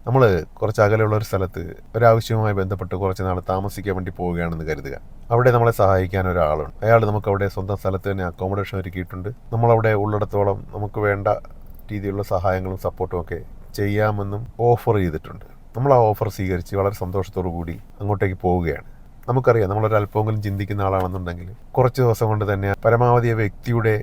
നമ്മൾ കുറച്ച് അകലെയുള്ള ഒരു സ്ഥലത്ത് ഒരാവശ്യവുമായി ബന്ധപ്പെട്ട് കുറച്ച് നാൾ താമസിക്കാൻ വേണ്ടി പോവുകയാണെന്ന് കരുതുക. അവിടെ നമ്മളെ സഹായിക്കാൻ ഒരാളുണ്ട്. അയാൾ നമുക്ക് അവിടെ സ്വന്തം സ്ഥലത്ത് തന്നെ അക്കോമഡേഷൻ ഒരുക്കിയിട്ടുണ്ട്. നമ്മളവിടെ ഉള്ളിടത്തോളം നമുക്ക് വേണ്ട രീതിയിലുള്ള സഹായങ്ങളും സപ്പോർട്ടും ഒക്കെ ചെയ്യാമെന്നും ഓഫർ ചെയ്തിട്ടുണ്ട്. നമ്മൾ ആ ഓഫർ സ്വീകരിച്ച് വളരെ സന്തോഷത്തോടു കൂടി അങ്ങോട്ടേക്ക് പോവുകയാണ്. നമുക്കറിയാം, നമ്മളൊരല്പമെങ്കിലും ചിന്തിക്കുന്ന ആളാണെന്നുണ്ടെങ്കിൽ കുറച്ച് ദിവസം കൊണ്ട് തന്നെ പരമാവധി ആ വ്യക്തിയുടെ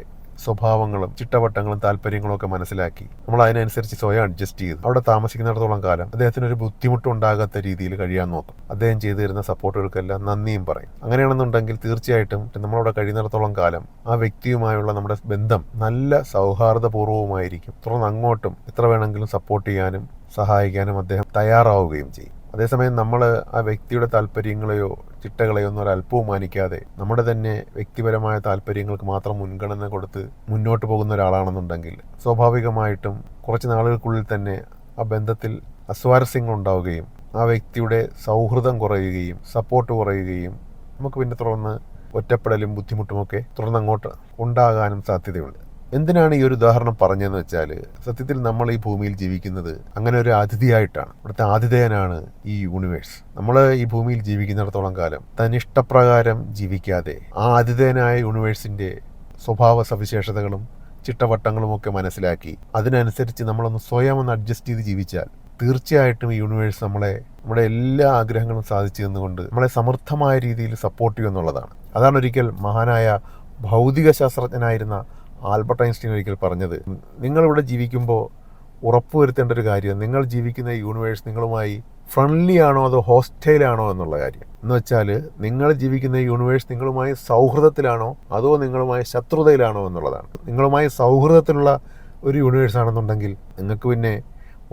സ്വഭാവങ്ങളും ചിട്ടവട്ടങ്ങളും താല്പര്യങ്ങളും ഒക്കെ മനസ്സിലാക്കി നമ്മൾ അതിനനുസരിച്ച് സ്വയം അഡ്ജസ്റ്റ് ചെയ്ത് അവിടെ താമസിക്കുന്നിടത്തോളം കാലം അദ്ദേഹത്തിന് ഒരു ബുദ്ധിമുട്ടുണ്ടാകാത്ത രീതിയിൽ കഴിയാൻ നോക്കും. അദ്ദേഹം ചെയ്തു തരുന്ന സപ്പോർട്ടുകൾക്കെല്ലാം നന്ദിയും പറയും. അങ്ങനെയാണെന്നുണ്ടെങ്കിൽ തീർച്ചയായിട്ടും നമ്മളവിടെ കഴിയുന്നിടത്തോളം കാലം ആ വ്യക്തിയുമായുള്ള നമ്മുടെ ബന്ധം നല്ല സൗഹാർദ്ദപൂർവ്വമായിരിക്കും. തുടർന്ന് അങ്ങോട്ടും എത്ര വേണമെങ്കിലും സപ്പോർട്ട് ചെയ്യാനും സഹായിക്കാനും അദ്ദേഹം തയ്യാറാവുകയും ചെയ്യും. അതേസമയം നമ്മൾ ആ വ്യക്തിയുടെ താല്പര്യങ്ങളെയോ ചിട്ടകളെയോ ഒന്നും ഒരല്പവും മാനിക്കാതെ നമ്മുടെ തന്നെ വ്യക്തിപരമായ താല്പര്യങ്ങൾക്ക് മാത്രം മുൻഗണന കൊടുത്ത് മുന്നോട്ട് പോകുന്ന ഒരാളാണെന്നുണ്ടെങ്കിൽ സ്വാഭാവികമായിട്ടും കുറച്ച് നാളുകൾക്കുള്ളിൽ തന്നെ ആ ബന്ധത്തിൽ അസ്വാരസ്യങ്ങൾ ഉണ്ടാവുകയും ആ വ്യക്തിയുടെ സൗഹൃദം കുറയുകയും സപ്പോർട്ട് കുറയുകയും നമുക്ക് പിന്നെ തുടർന്ന് ഒറ്റപ്പെടലും ബുദ്ധിമുട്ടുമൊക്കെ തുടർന്ന് അങ്ങോട്ട് ഉണ്ടാകാനും സാധ്യതയുണ്ട്. എന്തിനാണ് ഈ ഒരു ഉദാഹരണം പറഞ്ഞതെന്ന് വെച്ചാൽ, സത്യത്തിൽ നമ്മൾ ഈ ഭൂമിയിൽ ജീവിക്കുന്നത് അങ്ങനെ ഒരു അതിഥിയായിട്ടാണ്. ഇവിടുത്തെ ആതിഥേയനാണ് ഈ യൂണിവേഴ്സ്. നമ്മൾ ഈ ഭൂമിയിൽ ജീവിക്കുന്നിടത്തോളം കാലം തന്നിഷ്ടപ്രകാരം ജീവിക്കാതെ ആ ആതിഥേയനായ യൂണിവേഴ്സിൻ്റെ സ്വഭാവ സവിശേഷതകളും ചിട്ടവട്ടങ്ങളും ഒക്കെ മനസ്സിലാക്കി അതിനനുസരിച്ച് നമ്മളൊന്ന് സ്വയം ഒന്ന് അഡ്ജസ്റ്റ് ചെയ്ത് ജീവിച്ചാൽ തീർച്ചയായിട്ടും ഈ യൂണിവേഴ്സ് നമ്മുടെ എല്ലാ ആഗ്രഹങ്ങളും സാധിച്ചു തന്നുകൊണ്ട് നമ്മളെ സമൃദ്ധമായ രീതിയിൽ സപ്പോർട്ട് ചെയ്യുമെന്നുള്ളതാണ്. അതാണ് ഒരിക്കൽ മഹാനായ ഭൗതിക ശാസ്ത്രജ്ഞനായിരുന്ന ആൽബർട്ട് ഐൻസ്റ്റീൻ ഒരിക്കൽ പറഞ്ഞത്, നിങ്ങളിവിടെ ജീവിക്കുമ്പോൾ ഉറപ്പുവരുത്തേണ്ട ഒരു കാര്യം, നിങ്ങൾ ജീവിക്കുന്ന യൂണിവേഴ്സ് നിങ്ങളുമായി ഫ്രണ്ട്ലി ആണോ അതോ ഹോസ്റ്റൈലാണോ എന്നുള്ള കാര്യം. എന്ന് വെച്ചാൽ നിങ്ങൾ ജീവിക്കുന്ന യൂണിവേഴ്സ് നിങ്ങളുമായി സൗഹൃദത്തിലാണോ അതോ നിങ്ങളുമായി ശത്രുതയിലാണോ എന്നുള്ളതാണ്. നിങ്ങളുമായി സൗഹൃദത്തിലുള്ള ഒരു യൂണിവേഴ്സ് ആണെന്നുണ്ടെങ്കിൽ നിങ്ങൾക്ക് പിന്നെ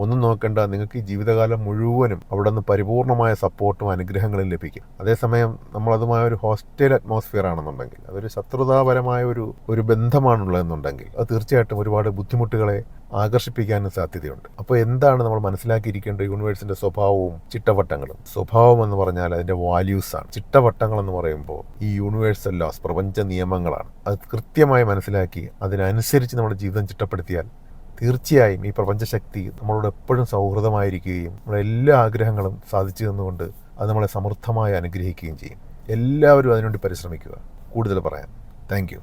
ഒന്നും നോക്കേണ്ട, നിങ്ങൾക്ക് ഈ ജീവിതകാലം മുഴുവനും അവിടെ നിന്ന് പരിപൂർണമായ സപ്പോർട്ടും അനുഗ്രഹങ്ങളും ലഭിക്കും. അതേസമയം നമ്മളതുമായ ഒരു ഹോസ്റ്റൽ അറ്റ്മോസ്ഫിയർ ആണെന്നുണ്ടെങ്കിൽ, അതൊരു ശത്രുതാപരമായ ഒരു ബന്ധമാണുള്ളതെന്നുണ്ടെങ്കിൽ അത് തീർച്ചയായിട്ടും ഒരുപാട് ബുദ്ധിമുട്ടുകളെ ആകർഷിപ്പിക്കാനും സാധ്യതയുണ്ട്. അപ്പോൾ എന്താണ് നമ്മൾ മനസ്സിലാക്കിയിരിക്കേണ്ട യൂണിവേഴ്സിൻ്റെ സ്വഭാവവും ചിട്ടവട്ടങ്ങളും? സ്വഭാവം എന്ന് പറഞ്ഞാൽ അതിൻ്റെ വാല്യൂസാണ്. ചിട്ടവട്ടങ്ങൾ എന്ന് പറയുമ്പോൾ ഈ യൂണിവേഴ്സൽ ലോസ്, പ്രപഞ്ച നിയമങ്ങളാണ്. അത് കൃത്യമായി മനസ്സിലാക്കി അതിനനുസരിച്ച് നമ്മുടെ ജീവിതം ചിട്ടപ്പെടുത്തിയാൽ തീർച്ചയായും ഈ പ്രപഞ്ചശക്തി നമ്മളോട് എപ്പോഴും സൗഹൃദമായിരിക്കുകയും നമ്മുടെ എല്ലാ ആഗ്രഹങ്ങളും സാധിച്ചു തന്നുകൊണ്ട് അത് നമ്മളെ സമൃദ്ധമായി അനുഗ്രഹിക്കുകയും ചെയ്യും. എല്ലാവരും അതിനുവേണ്ടി പരിശ്രമിക്കുക. കൂടുതൽ പറയാം. താങ്ക്